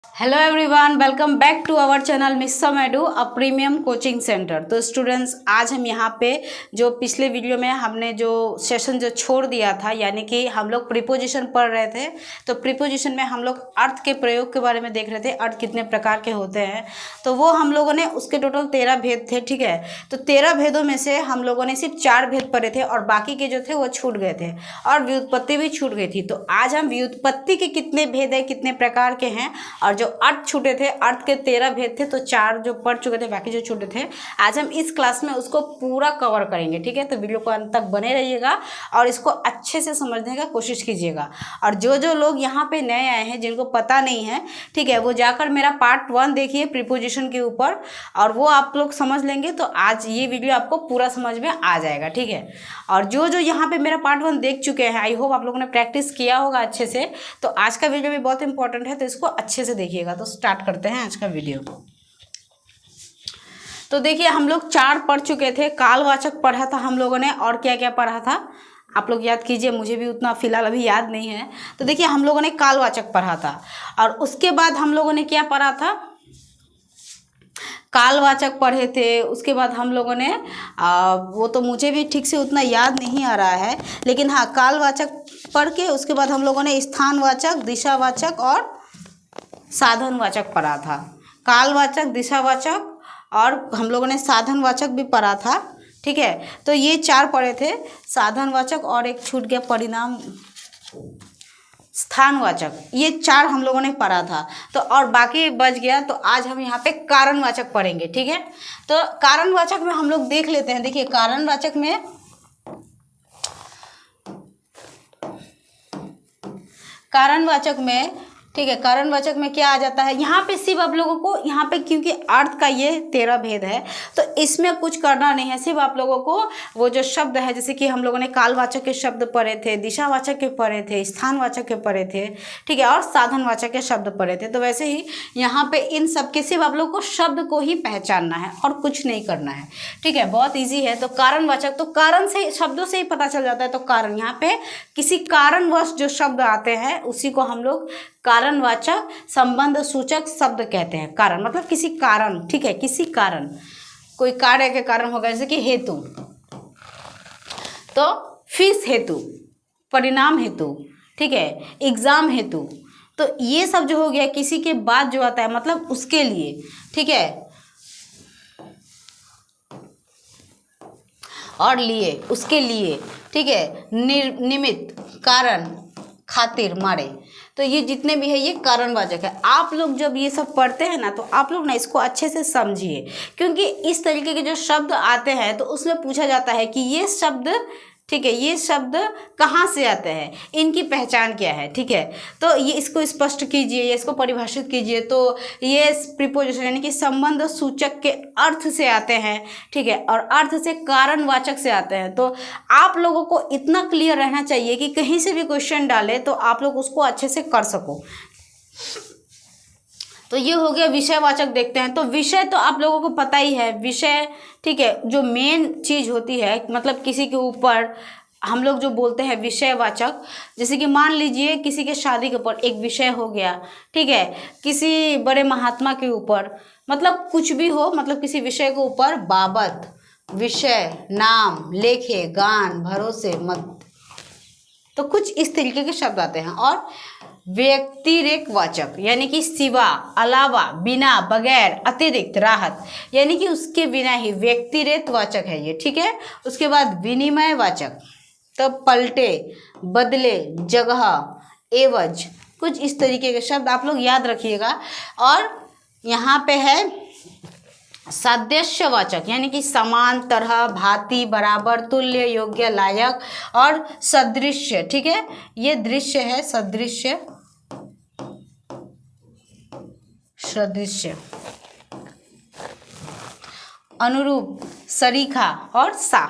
Hello everyone, welcome back to our channel Missam Edu a premium coaching centre. तो students, आज हम यहाँ पे जो पिछले वीडियो में हमने जो सेशन जो छोड़ दिया था, यानी कि हम लोग प्रीपोजिशन पढ़ रहे थे। तो प्रीपोजिशन में हम लोग अर्थ के प्रयोग के बारे में देख रहे थे, अर्थ कितने प्रकार के होते हैं। तो वो हम लोगों ने उसके टोटल 13 भेद थे, ठीक है। तो 13 भेदों में से हम लोगों ने सिर्फ 4 भेद पढ़े थे और बाकी के जो थे वो छूट गए थे और व्युत्पत्ति भी छूट गई थी। तो आज हम व्युत्पत्ति के कितने भेद है, कितने प्रकार के हैं, और जो अर्थ छूटे थे, अर्थ के 13 भेद थे, तो 4 जो पढ़ चुके थे, बाकी जो छूटे थे आज हम इस क्लास में उसको पूरा कवर करेंगे, ठीक है। तो वीडियो को अंत तक बने रहिएगा और इसको अच्छे से समझने का कोशिश कीजिएगा। और जो लोग यहाँ पे नए आए हैं, जिनको पता नहीं है, ठीक है, वो जाकर मेरा पार्ट 1 देखिए प्रीपोजिशन के ऊपर, और वो आप लोग समझ लेंगे तो आज ये वीडियो आपको पूरा समझ में आ जाएगा, ठीक है। और जो यहाँ पे मेरा पार्ट 1 देख चुके हैं, आई होप आप लोगों ने प्रैक्टिस किया होगा अच्छे से। तो आज का वीडियो भी बहुत इंपॉर्टेंट है, तो इसको अच्छे से देखिएगा। तो स्टार्ट करते हैं आज का वीडियो। तो देखिए, हम लोग 4 पढ़ चुके थे। कालवाचक पढ़ा था हम लोगों ने, और क्या क्या पढ़ा था आप लोग याद कीजिए, मुझे भी उतना फिलहाल अभी याद नहीं है। तो देखिए, हम लोगों ने कालवाचक पढ़ा था और उसके बाद हम लोगों ने क्या पढ़ा था, कालवाचक पढ़े थे। उसके बाद हम लोगों ने वो तो मुझे भी ठीक से उतना याद नहीं आ रहा है, लेकिन हाँ, कालवाचक पढ़ के उसके बाद हम लोगों ने स्थानवाचक, दिशावाचक और साधनवाचक पढ़ा था। कालवाचक, दिशावाचक और हम लोगों ने साधनवाचक भी पढ़ा था, ठीक है। तो ये 4 पढ़े थे, साधनवाचक और एक छूट गया परिणाम, स्थानवाचक। ये 4 हम लोगों ने पढ़ा था। तो और बाकी बच गया, तो आज हम यहाँ पे कारणवाचक पढ़ेंगे, ठीक है। तो कारणवाचक में हम लोग देख लेते हैं। देखिए, कारणवाचक में ठीक है, कारणवाचक में क्या आ जाता है, यहाँ पे सिर्फ आप लोगों को, यहाँ पे क्योंकि अर्थ का ये 13 भेद है, तो इसमें कुछ करना नहीं है। सिर्फ आप लोगों को वो जो शब्द है, जैसे कि हम लोगों ने कालवाचक के शब्द पढ़े थे, दिशावाचक के पढ़े थे, स्थानवाचक के पढ़े थे, ठीक है, और साधनवाचक के शब्द पढ़े थे। तो वैसे ही यहाँ पे इन सब के सिर्फ आप लोगों को शब्द को ही पहचानना है और कुछ नहीं करना है, ठीक है। बहुत ईजी है। तो कारणवाचक, तो कारण से, शब्दों से ही पता चल जाता है। तो कारण, यहाँ पे किसी कारणवश जो शब्द आते हैं उसी को हम लोग कारणवाचक संबंध सूचक शब्द कहते हैं। कारण मतलब किसी कारण, ठीक है, किसी कारण, कोई कार्य के कारण होगा, जैसे कि हेतु, तो फीस हेतु, परिणाम हेतु, ठीक है, एग्जाम हेतु। तो ये सब जो हो गया किसी के बाद जो आता है, मतलब उसके लिए, ठीक है, और लिए, उसके लिए, ठीक है, निमित्त, कारण, खातिर, मारे। तो ये जितने भी है ये कारणवाचक है। आप लोग जब ये सब पढ़ते हैं ना, तो आप लोग ना इसको अच्छे से समझिए, क्योंकि इस तरीके के जो शब्द आते हैं तो उसमें पूछा जाता है कि ये शब्द, ठीक है, ये शब्द कहाँ से आते हैं, इनकी पहचान क्या है, ठीक है। तो ये इसको स्पष्ट कीजिए, इसको परिभाषित कीजिए। तो ये प्रीपोजिशन यानी कि संबंध सूचक के अर्थ से आते हैं, ठीक है, और अर्थ से कारणवाचक से आते हैं। तो आप लोगों को इतना क्लियर रहना चाहिए कि कहीं से भी क्वेश्चन डाले तो आप लोग उसको अच्छे से कर सको। तो ये हो गया विषयवाचक। देखते हैं, तो विषय तो आप लोगों को पता ही है, विषय, ठीक है, जो मेन चीज़ होती है, मतलब किसी के ऊपर हम लोग जो बोलते हैं विषयवाचक। जैसे कि मान लीजिए किसी के शादी के ऊपर एक विषय हो गया, ठीक है, किसी बड़े महात्मा के ऊपर, मतलब कुछ भी हो, मतलब किसी विषय के ऊपर, बाबत, विषय, नाम, लेखे, गान, भरोसे, मत, तो कुछ इस तरीके के शब्द आते हैं। और व्यतिरेकवाचक यानी कि सिवा, अलावा, बिना, बगैर, अतिरिक्त, राहत, यानी कि उसके बिना ही, व्यतिरेकवाचक है ये, ठीक है। उसके बाद विनिमयवाचक, तो पलटे, बदले, जगह, एवज, कुछ इस तरीके के शब्द आप लोग याद रखिएगा। और यहाँ पे है सादृश्यवाचक, यानी कि समान, तरह, भांति, बराबर, तुल्य, योग्य, लायक, और सदृश्य, ठीक है, ये दृश्य है, सदृश्य, सदृश्य, अनुरूप, सरीखा और सा।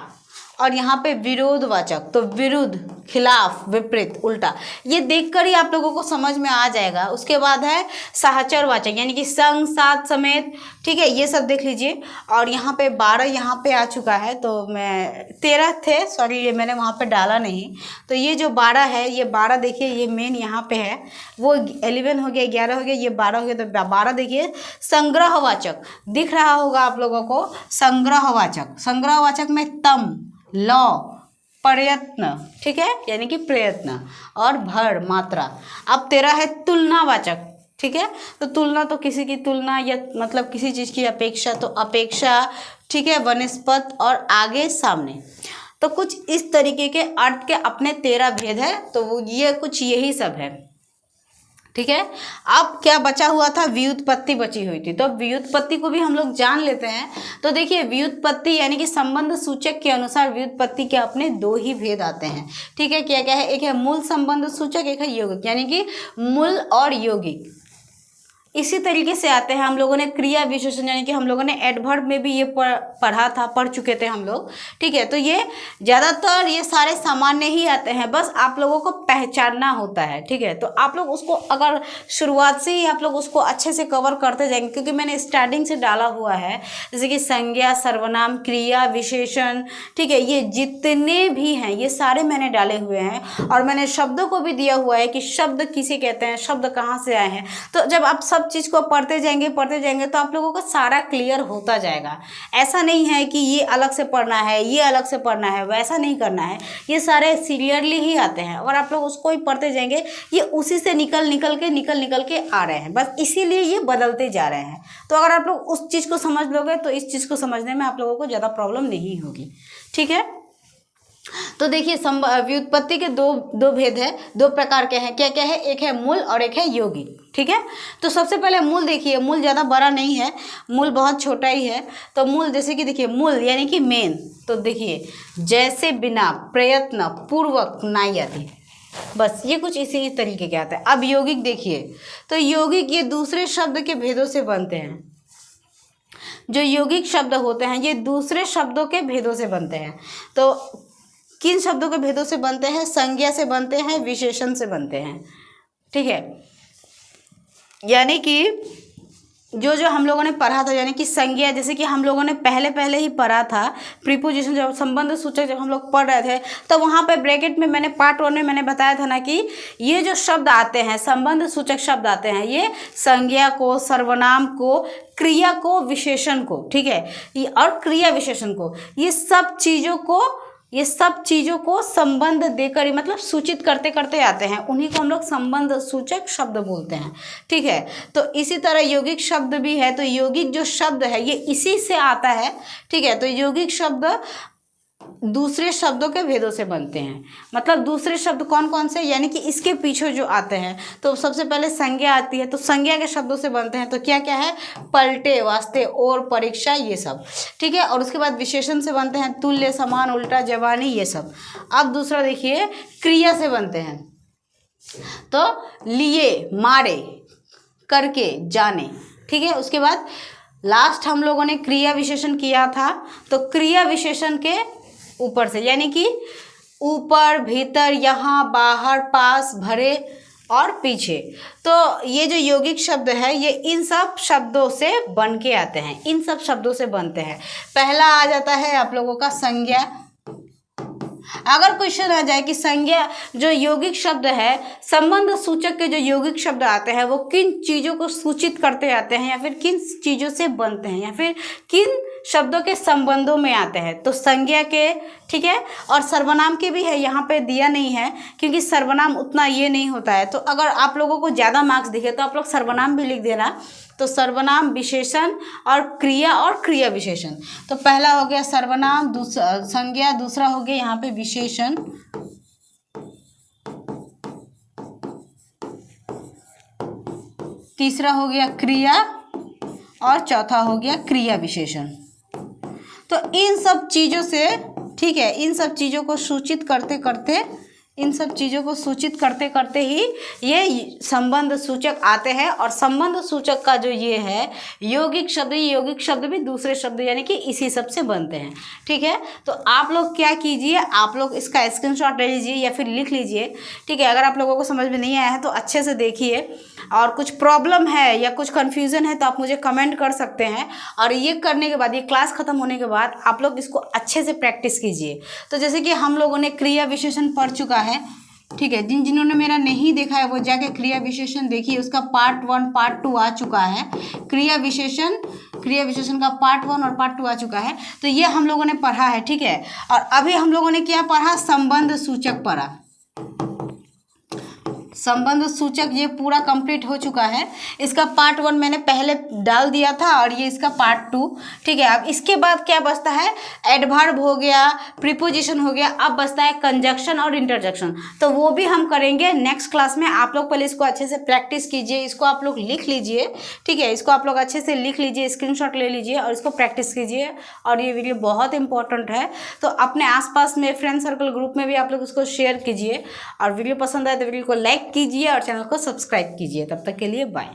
और यहाँ पे विरोधवाचक, तो विरुद्ध, खिलाफ, विपरीत, उल्टा, ये देखकर ही आप लोगों को समझ में आ जाएगा। उसके बाद है सहचरवाचक यानी कि संग, साथ, समेत, ठीक है, ये सब देख लीजिए। और यहाँ पे 12 यहाँ पे आ चुका है, तो मैं 13 थे, सॉरी ये मैंने वहाँ पे डाला नहीं। तो ये जो 12 है, ये 12 देखिए, ये मेन यहाँ पे है, वो 11 हो गया, 11 हो गया, ये 12 हो गया, तो 12 देखिए संग्रहवाचक दिख रहा होगा आप लोगों को। संग्रहवाचक, संग्रहवाचक में तम, लौ, प्रयत्न, ठीक है, यानी कि प्रयत्न, और भर, मात्रा। अब 13 है तुलनावाचक, ठीक है, तो तुलना तो किसी की तुलना या मतलब किसी चीज़ की अपेक्षा, तो अपेक्षा, ठीक है, वनस्पत और आगे, सामने। तो कुछ इस तरीके के अर्थ के अपने 13 भेद है, तो वो ये कुछ यही सब है, ठीक है। अब क्या बचा हुआ था, व्युत्पत्ति बची हुई थी, तो व्युत्पत्ति को भी हम लोग जान लेते हैं। तो देखिए व्युत्पत्ति यानी कि संबंध सूचक के अनुसार व्युत्पत्ति के अपने 2 ही भेद आते हैं, ठीक है। क्या क्या है, एक है मूल संबंध सूचक, एक है यौगिक, यानी कि मूल और यौगिक। इसी तरीके से आते हैं हम लोगों ने क्रिया विशेषण, यानी कि हम लोगों ने एडवर्ब में भी ये पढ़ चुके थे हम लोग, ठीक है। तो ये ज़्यादातर ये सारे सामान्य ही आते हैं, बस आप लोगों को पहचानना होता है, ठीक है। तो आप लोग उसको अगर शुरुआत से ही आप लोग उसको अच्छे से कवर करते जाएंगे, क्योंकि मैंने स्टार्टिंग से डाला हुआ है, जैसे कि संज्ञा, सर्वनाम, क्रिया विशेषण, ठीक है, ये जितने भी हैं ये सारे मैंने डाले हुए हैं। और मैंने शब्दों को भी दिया हुआ है कि शब्द किसे कहते हैं, शब्द कहाँ से आए हैं। तो जब आप सब चीज़ को पढ़ते जाएंगे तो आप लोगों को सारा क्लियर होता जाएगा। ऐसा नहीं है कि ये अलग से पढ़ना है, ये अलग से पढ़ना है, वैसा नहीं करना है, ये सारे सीरियसली ही आते हैं। और आप लोग उसको ही पढ़ते जाएंगे, ये उसी से निकल के आ रहे हैं, बस इसीलिए ये बदलते जा रहे हैं। तो अगर आप लोग उस चीज़ को समझ लोगे तो इस चीज़ को समझने में आप लोगों को ज़्यादा प्रॉब्लम नहीं होगी, ठीक है। तो देखिए व्युत्पत्ति के दो भेद है, 2 प्रकार के हैं। क्या क्या है, एक है मूल और एक है यौगिक, ठीक है। तो सबसे पहले मूल देखिए, मूल ज़्यादा बड़ा नहीं है, मूल बहुत छोटा ही है। तो मूल जैसे कि देखिए मूल यानी कि मेन, तो देखिए जैसे, बिना, प्रयत्न, पूर्वक, नाई आदि, बस ये कुछ इसी तरीके के आते हैं। अब यौगिक देखिए, तो यौगिक ये दूसरे शब्द के भेदों से बनते हैं। जो यौगिक शब्द होते हैं ये दूसरे शब्दों के भेदों से बनते हैं। तो किन शब्दों के भेदों से बनते हैं, संज्ञा से बनते हैं, विशेषण से बनते हैं, ठीक है। यानी कि जो हम लोगों ने पढ़ा था, यानी कि संज्ञा, जैसे कि हम लोगों ने पहले ही पढ़ा था प्रीपोजिशन, जब संबंध सूचक जब हम लोग पढ़ रहे थे, तो वहाँ पे ब्रैकेट में मैंने पार्ट 1 में मैंने बताया था ना कि ये जो शब्द आते हैं, संबंध सूचक शब्द आते हैं, ये संज्ञा को, सर्वनाम को, क्रिया को, विशेषण को, ठीक है, और क्रिया विशेषण को, ये सब चीज़ों को संबंध देकर ही, मतलब सूचित करते करते आते हैं, उन्हीं को हम लोग संबंध सूचक शब्द बोलते हैं, ठीक है। तो इसी तरह यौगिक शब्द भी है, तो यौगिक जो शब्द है ये इसी से आता है, ठीक है। तो यौगिक शब्द दूसरे शब्दों के भेदों से बनते हैं। मतलब दूसरे शब्द कौन कौन से, यानी कि इसके पीछे जो आते हैं, तो सबसे पहले संज्ञा आती है, तो संज्ञा के शब्दों से बनते हैं। तो क्या क्या है, पलटे, वास्ते, और, परीक्षा, ये सब, ठीक है। और उसके बाद विशेषण से बनते हैं, तुल्य, समान, उल्टा, जवानी, ये सब। अब दूसरा देखिए, क्रिया से बनते हैं, तो लिए, मारे, करके, जाने, ठीक है। उसके बाद लास्ट हम लोगों ने क्रिया विशेषण किया था, तो क्रिया विशेषण के ऊपर से, यानी कि ऊपर, भीतर, यहाँ, बाहर, पास, भरे और पीछे। तो ये जो यौगिक शब्द है ये इन सब शब्दों से बन के आते हैं, इन सब शब्दों से बनते हैं। पहला आ जाता है आप लोगों का संज्ञा। अगर क्वेश्चन आ जाए कि संज्ञा जो यौगिक शब्द है, संबंध सूचक के जो यौगिक शब्द आते हैं वो किन चीज़ों को सूचित करते आते हैं, या फिर किन चीज़ों से बनते हैं, या फिर किन शब्दों के संबंधों में आते हैं, तो संज्ञा के, ठीक है। और सर्वनाम के भी है, यहाँ पे दिया नहीं है क्योंकि सर्वनाम उतना ये नहीं होता है। तो अगर आप लोगों को ज़्यादा मार्क्स दिखे तो आप लोग सर्वनाम भी लिख देना। तो सर्वनाम, विशेषण और क्रिया विशेषण। तो पहला हो गया सर्वनाम, दूसरा संज्ञा, दूसरा हो गया यहाँ पे विशेषण, तीसरा हो गया क्रिया, और चौथा हो गया क्रिया विशेषण। तो इन सब चीज़ों से, ठीक है, इन सब चीज़ों को सूचित करते करते इन सब चीज़ों को सूचित करते करते ही ये संबंध सूचक आते हैं। और संबंध सूचक का जो ये है यौगिक शब्द, ये यौगिक शब्द भी दूसरे शब्द यानी कि इसी सब से बनते हैं। ठीक है, तो आप लोग क्या कीजिए, आप लोग इसका स्क्रीनशॉट ले लीजिए या फिर लिख लीजिए। ठीक है, अगर आप लोगों को समझ में नहीं आया है तो अच्छे से देखिए, और कुछ प्रॉब्लम है या कुछ कन्फ्यूज़न है तो आप मुझे कमेंट कर सकते हैं। और ये करने के बाद, ये क्लास ख़त्म होने के बाद आप लोग इसको अच्छे से प्रैक्टिस कीजिए। तो जैसे कि हम लोगों ने क्रिया विशेषण पढ़ चुका है। ठीक है, जिन्होंने मेरा नहीं देखा है वो जाके क्रिया विशेषण देखिए, उसका पार्ट 1 पार्ट 2 आ चुका है। क्रिया विशेषण का पार्ट 1 और पार्ट 2 आ चुका है। तो ये हम लोगों ने पढ़ा है। ठीक है, और अभी हम लोगों ने क्या पढ़ा, संबंध सूचक पढ़ा। संबंध सूचक ये पूरा कंप्लीट हो चुका है। इसका पार्ट 1 मैंने पहले डाल दिया था और ये इसका पार्ट 2। ठीक है, अब इसके बाद क्या बचता है, एडवर्ब हो गया, प्रीपोजिशन हो गया, अब बचता है कंजक्शन और इंटरजेक्शन। तो वो भी हम करेंगे नेक्स्ट क्लास में। आप लोग पहले इसको अच्छे से प्रैक्टिस कीजिए, इसको आप लोग लिख लीजिए। ठीक है, इसको आप लोग अच्छे से लिख लीजिए, स्क्रीनशॉट ले लीजिए और इसको प्रैक्टिस कीजिए। और ये वीडियो बहुत इंपॉर्टेंट है, तो अपने आसपास में फ्रेंड सर्कल ग्रुप में भी आप लोग इसको शेयर कीजिए। और वीडियो पसंद आए तो वीडियो को लाइक कीजिए और चैनल को सब्सक्राइब कीजिए। तब तक के लिए बाय।